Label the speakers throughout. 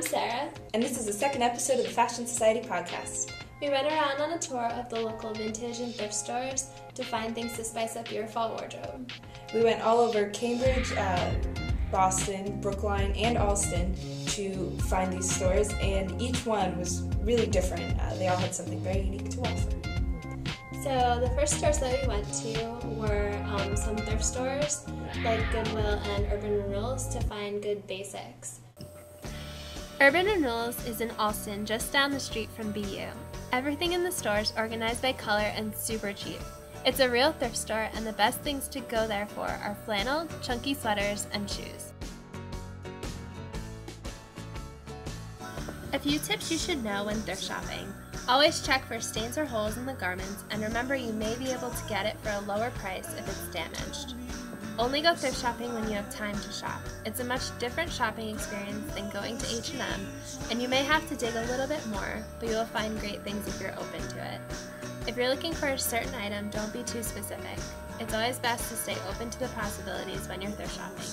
Speaker 1: I'm Sarah.
Speaker 2: And this is the second episode of the Fashion Society podcast.
Speaker 1: We went around on a tour of the local vintage and thrift stores to find things to spice up your fall wardrobe.
Speaker 2: We went all over Cambridge, Boston, Brookline, and Allston to find these stores, and each one was really different. They all had something very unique to offer.
Speaker 1: So the first stores that we went to were some thrift stores like Goodwill and Urban Renewals to find good basics. Urban Renewals is in Allston, just down the street from BU. Everything in the store is organized by color and super cheap. It's a real thrift store, and the best things to go there for are flannel, chunky sweaters, and shoes. A few tips you should know when thrift shopping. Always check for stains or holes in the garments, and remember you may be able to get it for a lower price if it's damaged. Only go thrift shopping when you have time to shop. It's a much different shopping experience than going to H&M, and you may have to dig a little bit more, but you will find great things if you're open to it. If you're looking for a certain item, don't be too specific. It's always best to stay open to the possibilities when you're thrift shopping.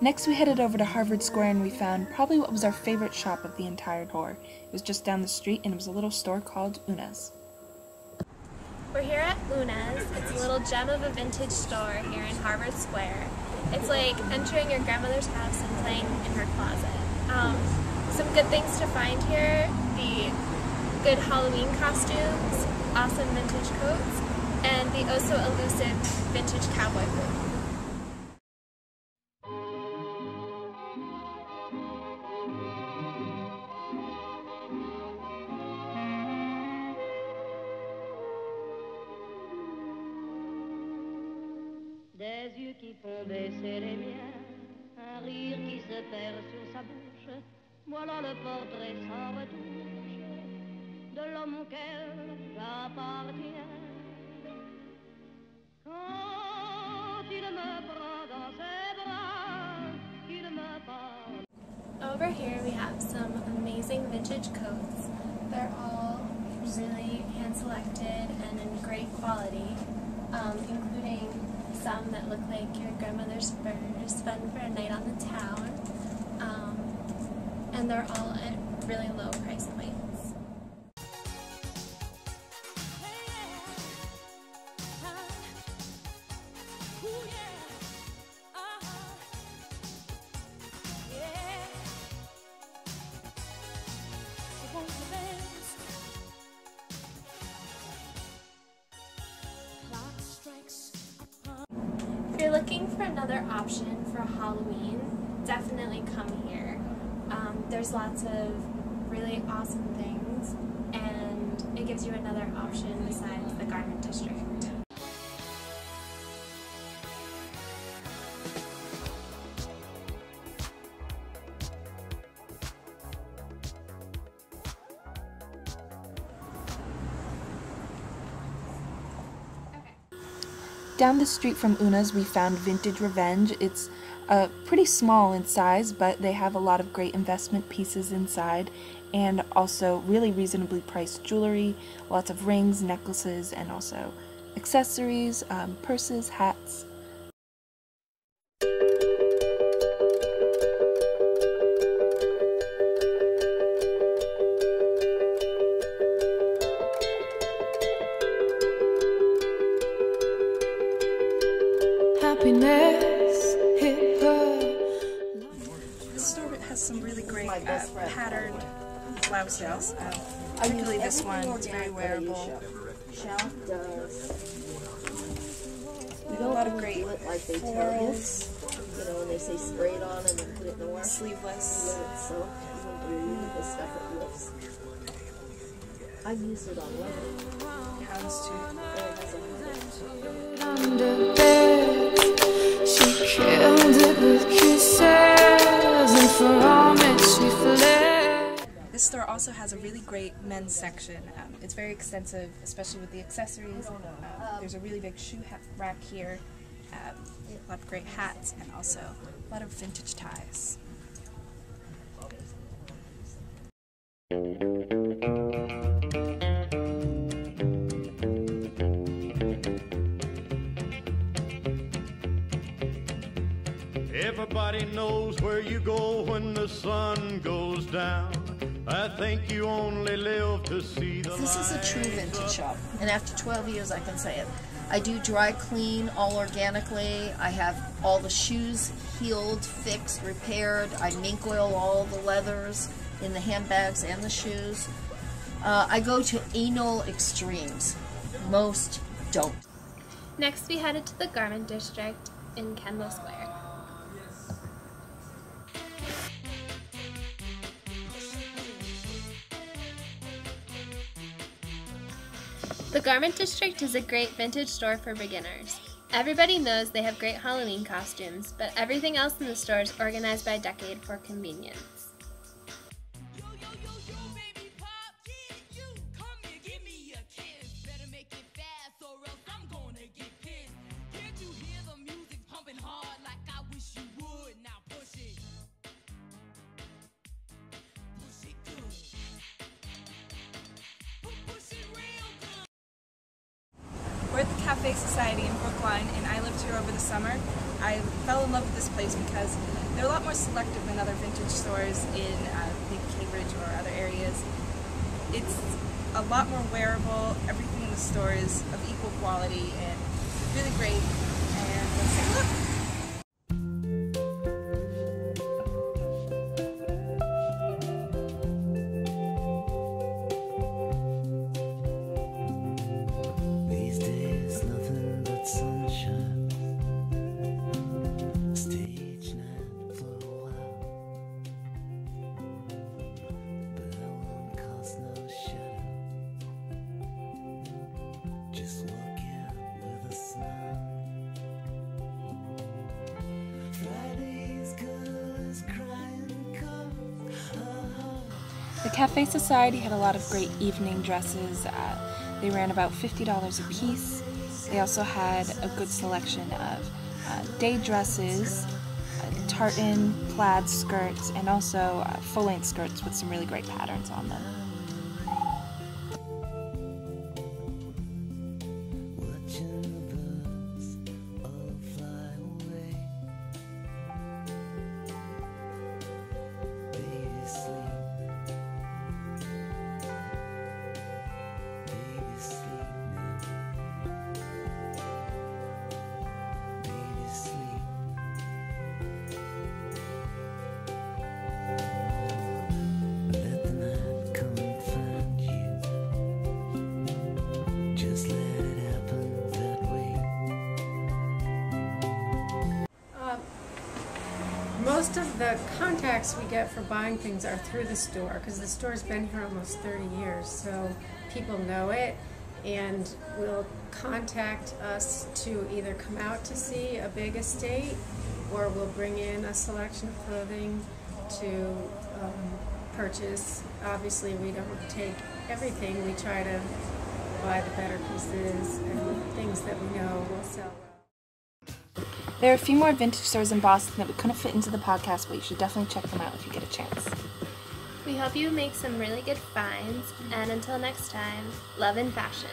Speaker 2: Next we headed over to Harvard Square and we found probably what was our favorite shop of the entire tour. It was just down the street and it was a little store called Una's.
Speaker 1: We're here at Una's. It's a little gem of a vintage store here in Harvard Square. It's like entering your grandmother's house and playing in her closet. Some good things to find here: the good Halloween costumes, awesome vintage coats, and the oh so elusive vintage cowboy boot.
Speaker 3: Des yeux qui font baisser les miens, un rire qui se perd sur sa bouche, voilà le portrait sans retouche de l'homme auquel j'appartiens. Quand il me prend dans ses bras, qu'il me parle.
Speaker 1: Over here we have some amazing vintage coats. They're all really hand-selected and in great quality, including some that look like your grandmother's furs, fun for a night on the town, and they're all at really low price points. If you're looking for another option for Halloween, definitely come here. There's lots of really awesome things, and it gives you another option besides the garment district.
Speaker 2: Down the street from Una's we found Vintage Revenge. It's pretty small in size, but they have a lot of great investment pieces inside and also really reasonably priced jewelry, lots of rings, necklaces, and also accessories, purses, hats.
Speaker 4: Happiness hit her.
Speaker 2: This store has some really great patterned blouses. Particularly this one, it's very wearable. We have a lot of great florals.
Speaker 5: You know, when they say spray it on and then put it in the wash.
Speaker 2: Sleeveless.
Speaker 5: So you won't believe the stuff it looks. I used it on leather.
Speaker 2: Houndstooth.
Speaker 4: Under bed, she killed it with kisses, and from it she fled.
Speaker 2: This store also has a really great men's section. It's very extensive, especially with the accessories. There's a really big shoe rack here, a lot of great hats, and also a lot of vintage ties.
Speaker 6: Everybody knows where you go when the sun goes down. I think you only live to see the
Speaker 5: This is a true vintage shop, and after 12 years I can say it. I do dry clean all organically. I have all the shoes healed, fixed, repaired. I mink oil all the leathers in the handbags and the shoes. I go to anal extremes. Most don't.
Speaker 1: Next, we headed to the Garment District in Kendall Square. The Garment District is a great vintage store for beginners. Everybody knows they have great Halloween costumes, but everything else in the store is organized by decade for convenience.
Speaker 7: We're at the Cafe Society in Brookline, and I lived here over the summer. I fell in love with this place because they're a lot more selective than other vintage stores in maybe Cambridge or other areas. It's a lot more wearable. Everything in the store is of equal quality and really great. And let's take a look.
Speaker 2: The Cafe Society had a lot of great evening dresses. They ran about $50 a piece. They also had a good selection of day dresses, tartan, plaid skirts, and also full-length skirts with some really great patterns on them.
Speaker 8: Most of the contacts we get for buying things are through the store, because the store's been here almost 30 years, so people know it and will contact us to either come out to see a big estate, or we'll bring in a selection of clothing to purchase. Obviously we don't take everything, we try to buy the better pieces and things that we know will sell well.
Speaker 2: There are a few more vintage stores in Boston that we couldn't fit into the podcast, but you should definitely check them out if you get a chance.
Speaker 1: We hope you make some really good finds, and until next time, love and fashion.